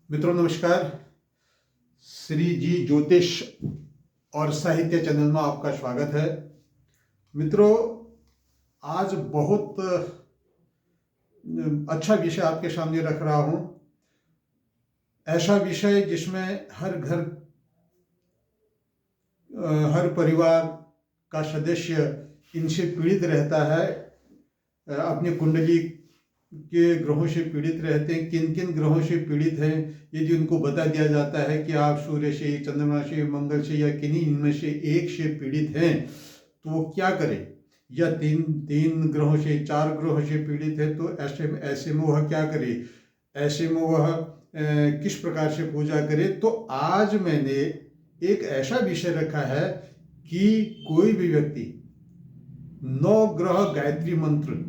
मित्रों नमस्कार। श्री जी ज्योतिष और साहित्य चैनल में आपका स्वागत है। मित्रों, आज बहुत अच्छा विषय आपके सामने रख रहा हूं। ऐसा विषय जिसमें हर परिवार का सदस्य इनसे पीड़ित रहता है, अपनी कुंडली के ग्रहों से पीड़ित रहते हैं। किन किन ग्रहों से पीड़ित हैं यदि उनको बता दिया जाता है कि आप सूर्य से, चंद्रमा से, मंगल से या किन्हीं इनमें से एक से पीड़ित हैं तो वो क्या करें, या तीन ग्रहों से, चार ग्रहों से पीड़ित है तो ऐसे में वह क्या करे, ऐसे में वह किस प्रकार से पूजा करे। तो आज मैंने एक ऐसा विषय रखा है कि कोई भी व्यक्ति 9 ग्रह गायत्री मंत्र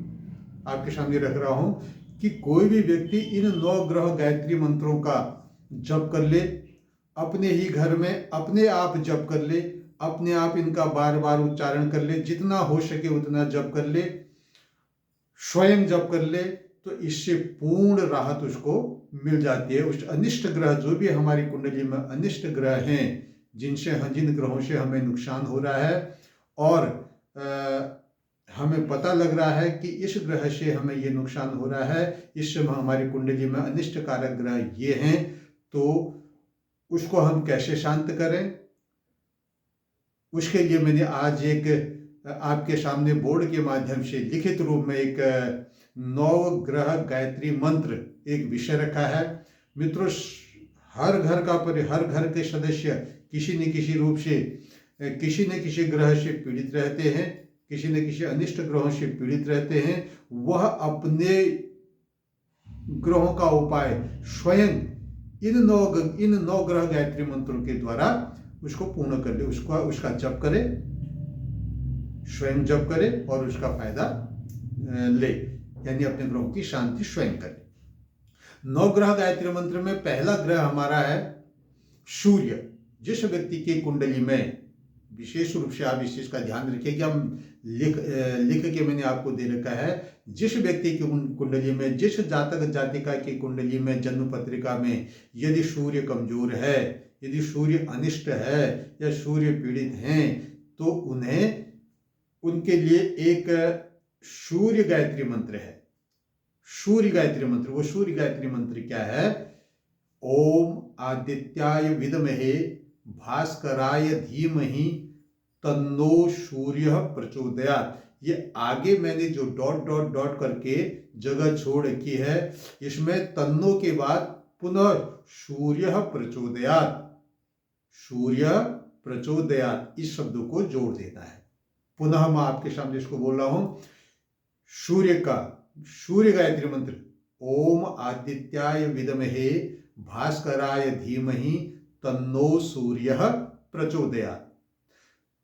आपके सामने रख रहा हूं कि कोई भी व्यक्ति इन 9 ग्रह गायत्री मंत्रों का जप कर ले, अपने ही घर में अपने आप जप कर ले, अपने आप इनका बार बार उच्चारण कर ले, जितना हो सके उतना जप कर ले, स्वयं जप कर ले, तो इससे पूर्ण राहत उसको मिल जाती है। उस अनिष्ट ग्रह, जो भी हमारी कुंडली में अनिष्ट ग्रह हैं, जिन ग्रहों से हमें नुकसान हो रहा है और हमें पता लग रहा है कि इस ग्रह से हमें ये नुकसान हो रहा है, इस समय हमारी कुंडली में अनिष्ट कारक ग्रह ये हैं, तो उसको हम कैसे शांत करें, उसके लिए मैंने आज एक आपके सामने बोर्ड के माध्यम से लिखित रूप में एक 9 ग्रह गायत्री मंत्र एक विषय रखा है। मित्रों, हर घर के सदस्य किसी न किसी रूप से किसी न किसी ग्रह से पीड़ित रहते हैं, किसी न किसी अनिष्ट ग्रहों से पीड़ित रहते हैं। वह अपने ग्रहों का उपाय स्वयं इन नौ ग्रह गायत्री मंत्रों के द्वारा उसको पूर्ण कर ले, उसका जप करे, स्वयं जप करे और उसका फायदा ले, यानी अपने ग्रहों की शांति स्वयं करे। 9 ग्रह गायत्री मंत्र में पहला ग्रह हमारा है सूर्य। जिस व्यक्ति की कुंडली में, विशेष रूप से आप इस चीज का ध्यान रखिए कि हम लिख के मैंने आपको दे रखा है, जिस व्यक्ति की कुंडली में, जिस जातक जातिका की कुंडली में, जन्म पत्रिका में यदि सूर्य कमजोर है, यदि सूर्य अनिष्ट है या सूर्य पीड़ित हैं, तो उन्हें उनके लिए एक सूर्य गायत्री मंत्र है। सूर्य गायत्री मंत्र, वो सूर्य गायत्री मंत्र क्या है? ओम आदित्याय विद्महे भास्कराय धीमहि तन्नो सूर्य प्रचोदयात्। ये आगे मैंने जो डॉट करके जगह छोड़ रखी है, इसमें तन्नो के बाद पुनः सूर्य प्रचोदयात्, सूर्य प्रचोदयात् इस शब्द को जोड़ देना है। पुनः मैं आपके सामने इसको बोल रहा हूं, सूर्य गायत्री मंत्र ओम आदित्याय विद्महे भास्कराय धीमहि तन्नो सूर्य प्रचोदयात्।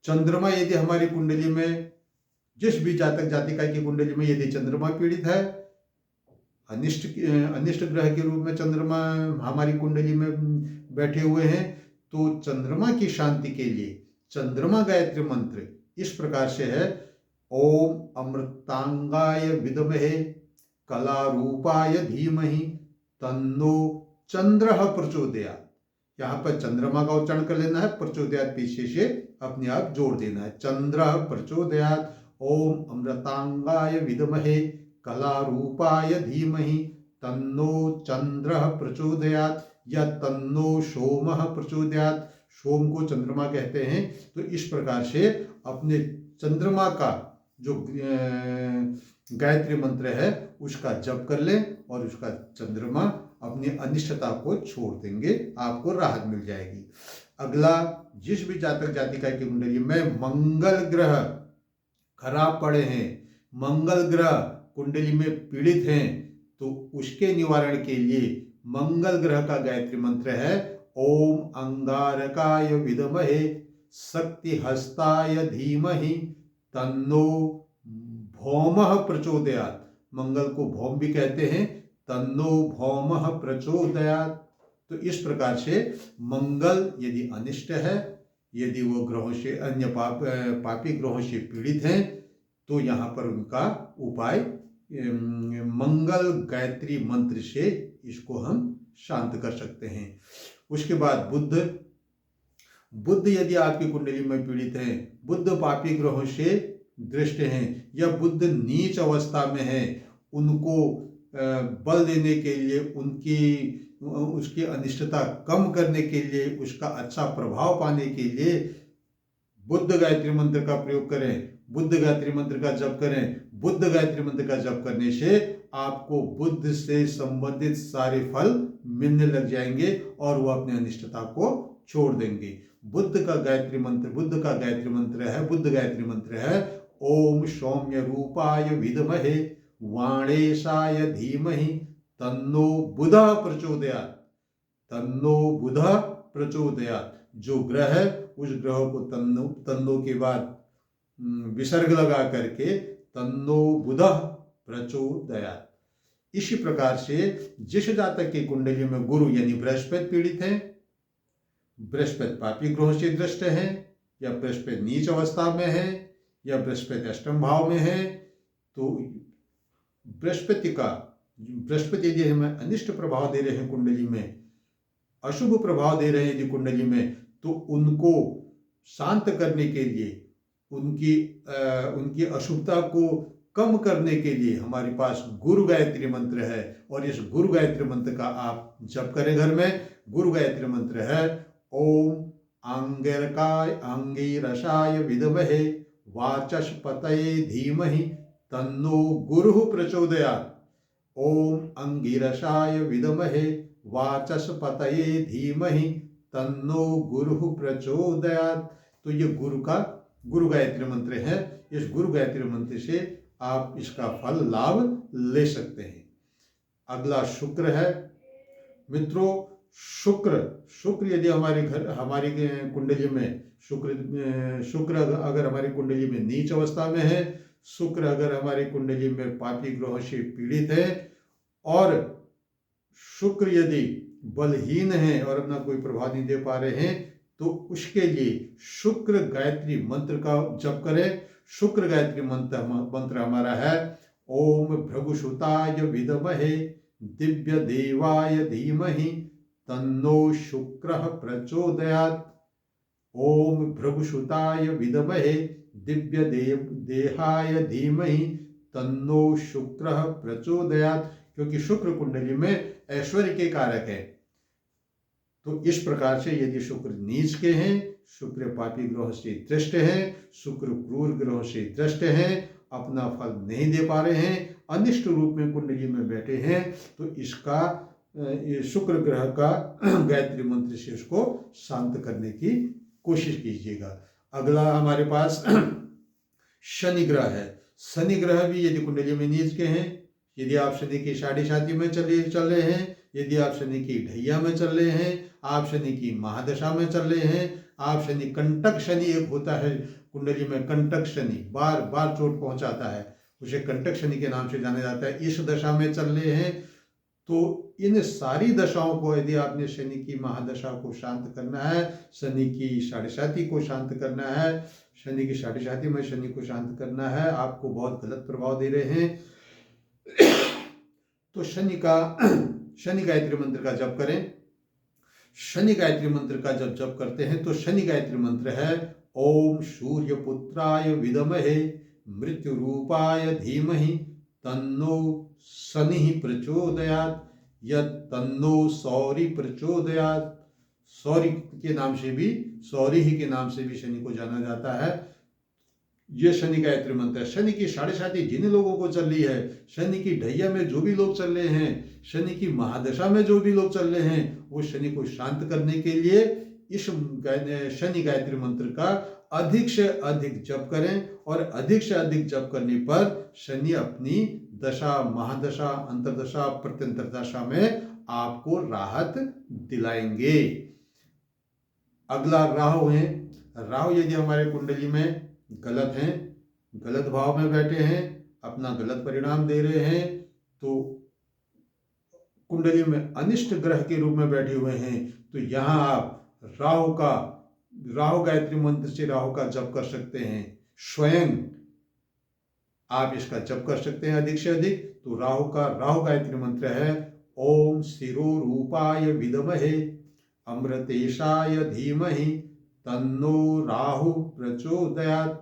चंद्रमा, यदि हमारी कुंडली में, जिस भी जातक जातिका की कुंडली में यदि चंद्रमा पीड़ित है, अनिष्ट ग्रह के रूप में चंद्रमा हमारी कुंडली में बैठे हुए हैं, तो चंद्रमा की शांति के लिए चंद्रमा गायत्री मंत्र इस प्रकार से है। ओम अमृतांगाय विद्महे कलारूपाय धीमहि तन्नो चंद्रः प्रचोदयात्। यहाँ पर चंद्रमा का उच्चारण कर लेना है, प्रचोदयात् पीछे से अपने आप जोड़ देना है। चंद्रः प्रचोदयात्। ओम अमृतांगाय विद्महे कलारूपाय धीमहि तन्नो चंद्रः प्रचोदयात् या तन्नो सोमः प्रचोदयात्। सोम को चंद्रमा कहते हैं। तो इस प्रकार से अपने चंद्रमा का जो गायत्री मंत्र है उसका जप कर लें और उसका चंद्रमा अपनी अनिष्टता को छोड़ देंगे, आपको राहत मिल जाएगी। अगला, जिस भी जातक जातिका की कुंडली में मंगल ग्रह खराब पड़े हैं, मंगल ग्रह कुंडली में पीड़ित हैं, तो उसके निवारण के लिए मंगल ग्रह का गायत्री मंत्र है ओम अंगारकाय विद्महे शक्ति हस्ताय धीमहि तन्नो भौमः प्रचोदयात्। मंगल को भौम भी कहते हैं, तन्नो भौमः प्रचोदयात्। तो इस प्रकार से मंगल यदि अनिष्ट है, यदि वो ग्रहों से, अन्य पापी ग्रहों से पीड़ित हैं, तो यहाँ पर उनका उपाय मंगल गायत्री मंत्र से इसको हम शांत कर सकते हैं। उसके बाद बुध यदि आपकी कुंडली में पीड़ित हैं, बुध पापी ग्रहों से दृष्ट हैं या बुध नीच अवस्था में है, उनको बल देने के लिए, उसकी अनिष्टता कम करने के लिए, उसका अच्छा प्रभाव पाने के लिए बुद्ध गायत्री मंत्र का प्रयोग करें, बुद्ध गायत्री मंत्र का जप करें। बुद्ध गायत्री मंत्र का जप करने से आपको बुद्ध से संबंधित सारे फल मिलने लग जाएंगे और वो अपने अनिष्टता को छोड़ देंगे। बुद्ध का गायत्री मंत्र है ओम सौम्य रूपाय विद्महे वाणेशाय धीमहि तन्नो बुधः प्रचोदयात्। तन्नो बुधः प्रचोदयात्। जो ग्रह है उस ग्रह को तन्नो के बाद विसर्ग लगा करके तन्नो बुधः प्रचोदयात्। इसी प्रकार से जिस जातक की कुंडली में गुरु यानी बृहस्पति पीड़ित है, बृहस्पति पापी ग्रहों से दृष्ट है, या बृहस्पति नीच अवस्था में है, या बृहस्पति अष्टम भाव में है, तो बृहस्पति यदि हमें अनिष्ट प्रभाव दे रहे हैं कुंडली में, अशुभ प्रभाव दे रहे हैं यदि कुंडली में, तो उनको शांत करने के लिए, उनकी अशुभता को कम करने के लिए हमारे पास गुरु गायत्री मंत्र है। और इस गुरु गायत्री मंत्र का आप जप करें घर में। गुरु गायत्री मंत्र है ओम अंगिरसाय विद्महे वाचस्पतये धीमहि तन्नो गुरुः प्रचोदयात्। ओम अंगिरसाय विद्महे वाचस्पतये धीमहि तन्नो गुरुः प्रचोदयात्। तो ये गुरु गायत्री मंत्र है। इस गुरु गायत्री मंत्र से आप इसका फल लाभ ले सकते हैं। अगला शुक्र है। मित्रों, शुक्र यदि हमारी कुंडली में शुक्र अगर हमारी कुंडली में नीच अवस्था में है, शुक्र अगर हमारी कुंडली में पापी ग्रहों से पीड़ित है, और शुक्र यदि बलहीन है और अपना कोई प्रभाव नहीं दे पा रहे हैं, तो उसके लिए शुक्र गायत्री मंत्र का जप करें। शुक्र गायत्री मंत्र हमारा है ओम भृगुसुताय विद्महे दिव्य देवाय धीमहि तन्नो शुक्रः प्रचोदयात्। ओम भृगुसुताय विद्महे दिव्य देहाय धीमहि तन्नो शुक्रः प्रचोदयात्। क्योंकि शुक्र कुंडली में ऐश्वर्य के कारक है। तो इस प्रकार से यदि शुक्र नीच के हैं, शुक्र पापी ग्रहों से दृष्ट हैं, शुक्र क्रूर ग्रहों से दृष्ट हैं, अपना फल नहीं दे पा रहे हैं, अनिष्ट रूप में कुंडली में बैठे हैं, तो इसका शुक्र ग्रह का गायत्री मंत्र से उसको शांत करने की कोशिश कीजिएगा। अगला हमारे पास शनि ग्रह है। शनि ग्रह भी यदि कुंडली में नीच के हैं, यदि आप शनि की साढ़े साथी में चल रहे हैं, यदि आप शनि की ढैया में चल रहे हैं, आप शनि की महादशा में चल रहे हैं, आप शनि कंटक शनि एक होता है कुंडली में, कंटक शनि बार बार चोट पहुंचाता है, उसे कंटक शनि के नाम से जाना जाता है, इस दशा में चल रहे हैं, तो इन सारी दशाओं को यदि आपने शनि की महादशा को शांत करना है, शनि की साढ़े साथी को शांत करना है, शनि की साढ़े साथी में शनि को शांत करना है, आपको बहुत गलत प्रभाव दे रहे हैं, तो शनि गायत्री मंत्र का जप करें। शनि गायत्री मंत्र का जब जप करते हैं तो शनि गायत्री मंत्र है ओम सूर्यपुत्राय विद्महे मृत्यु रूपाय धीमहि तन्नो शनि प्रचोदयात् या तन्नो सौरी प्रचोदयात्। सौरी के नाम से भी, सौरी ही के नाम से भी शनि को जाना जाता है। ये शनि गायत्री मंत्र है। शनि की साढ़े साथी जिन लोगों को चल रही है, शनि की ढैया में जो भी लोग चल रहे हैं, शनि की महादशा में जो भी लोग चल रहे हैं, वो शनि को शांत करने के लिए इस शनि गायत्री मंत्र का अधिक से अधिक जप करें। और अधिक से अधिक जप करने पर शनि अपनी दशा, महादशा, अंतरदशा, प्रत्यंतर दशा में आपको राहत दिलाएंगे। अगला राहु है। राहु यदि हमारे कुंडली में गलत हैं, गलत भाव में बैठे हैं, अपना गलत परिणाम दे रहे हैं, तो कुंडली में अनिष्ट ग्रह के रूप में बैठे हुए हैं, तो यहाँ आप राहु गायत्री मंत्र से राहु का जप कर सकते हैं। स्वयं आप इसका जप कर सकते हैं अधिक से अधिक। तो राहु गायत्री मंत्र है ओम स्थिरोरूपाय विद्महे अमृतेशाय धीमहि तन्नो राहु प्रचोदयात्।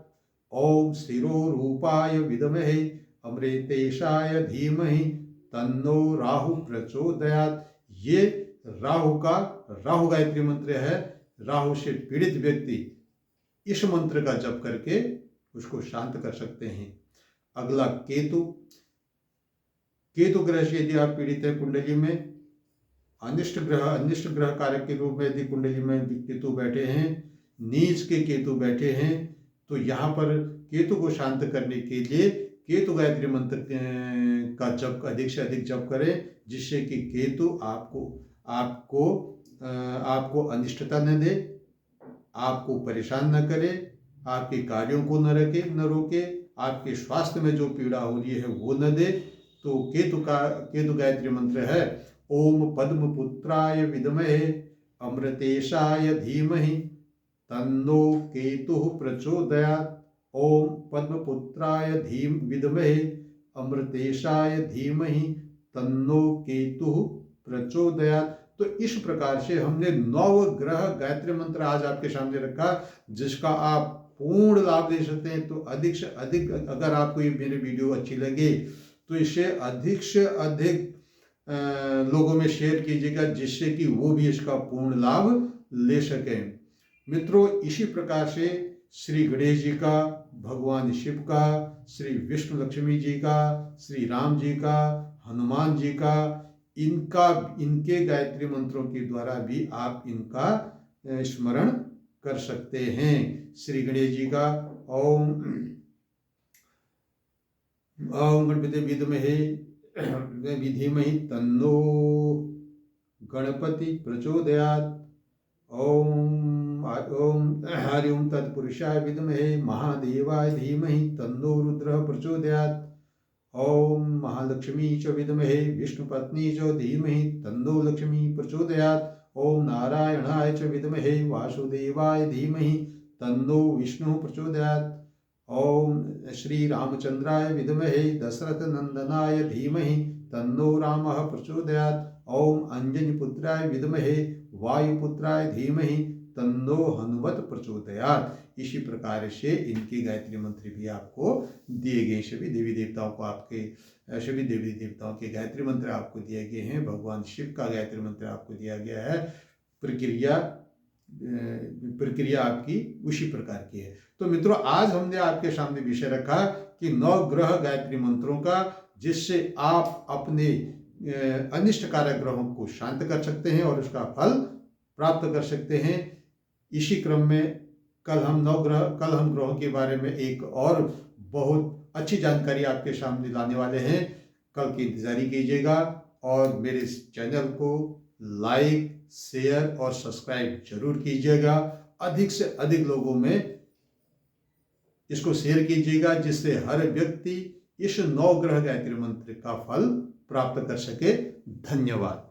ओम स्थिरोरूपाय विद्महे अमृतेशाय धीमहि तन्नो राहु प्रचोदयात्। ये राहु गायत्री मंत्र है। राहु से पीड़ित व्यक्ति इस मंत्र का जप करके उसको शांत कर सकते हैं। अगला केतु ग्रह से यदि आप पीड़ित है, कुंडली में अनिष्ट ग्रह कारक के रूप में यदि कुंडली में केतु बैठे हैं, नीच के केतु बैठे हैं, तो यहाँ पर केतु को शांत करने के लिए केतु गायत्री मंत्र का जप अधिक से अधिक जप करें, जिससे कि केतु आपको अनिष्टता न दे, आपको परेशान न करे, आपके कार्यों को न रोके, आपके स्वास्थ्य में जो पीड़ा हो रही है वो न दे। तो केतु गायत्री मंत्र है ओम पद्मपुत्राय विद्महे अमृतेशाय धीमहि तन्नो केतुः प्रचोदयात्। ओम पद्मपुत्राय विद्महे अमृतेशाय धीमहि तन्नो केतुः प्रचोदयात्। तो इस प्रकार से हमने 9 ग्रह गायत्री मंत्र आज आपके सामने रखा, जिसका आप पूर्ण लाभ ले सकते हैं। तो अधिक से अधिक अगर आपको ये मेरे वीडियो अच्छी लगे तो इसे अधिक से अधिक लोगों में शेयर कीजिएगा, जिससे कि वो भी इसका पूर्ण लाभ ले सकें। मित्रों, इसी प्रकार से श्री गणेश जी का, भगवान शिव का, श्री विष्णु लक्ष्मी जी का, श्री राम जी का, हनुमान जी का, इनके गायत्री मंत्रों के द्वारा भी आप इनका स्मरण कर सकते हैं। श्री गणेश जी का ओम गणपति विद्महे धीमहि तन्नो गणपति प्रचोदयात्। ओम हरि ओम तत्पुरुषाय विद्महे महादेवाय धीमहि तन्नो रुद्रः प्रचोदयात्। ओम महालक्ष्मी च विद्महे विष्णुपत्नी च धीमहि तन्नो लक्ष्मी प्रचोदयात्। ओम नारायणाय च विद्महे वासुदेवाय धीमहि तन्नो विष्णु प्रचोदयात्। ओम श्री रामचंद्राय विद्महे दशरथ नंदनाय धीमहि तन्नो रामः प्रचोदयात्। ओम अंजनी पुत्राय विद्महे वायुपुत्राय धीमहि तन्नो हनुमत प्रचोदयात्। इसी प्रकार से इनके गायत्री मंत्र भी आपको दिए गए। सभी देवी देवताओं के गायत्री मंत्र आपको दिए गए हैं। भगवान शिव का गायत्री मंत्र आपको दिया गया है। प्रक्रिया आपकी उसी प्रकार की है। तो मित्रों, आज हमने आपके सामने विषय रखा कि 9 ग्रह गायत्री मंत्रों का, जिससे आप अपने अनिष्टकारक ग्रहों को शांत कर सकते हैं और उसका फल प्राप्त कर सकते हैं। इसी क्रम में कल हम ग्रहों के बारे में एक और बहुत अच्छी जानकारी आपके सामने लाने वाले हैं। कल की इंतजारी कीजिएगा और मेरे इस चैनल को लाइक, शेयर और सब्सक्राइब जरूर कीजिएगा। अधिक से अधिक लोगों में इसको शेयर कीजिएगा, जिससे हर व्यक्ति इस 9 ग्रह गायत्री मंत्र का फल प्राप्त कर सके। धन्यवाद।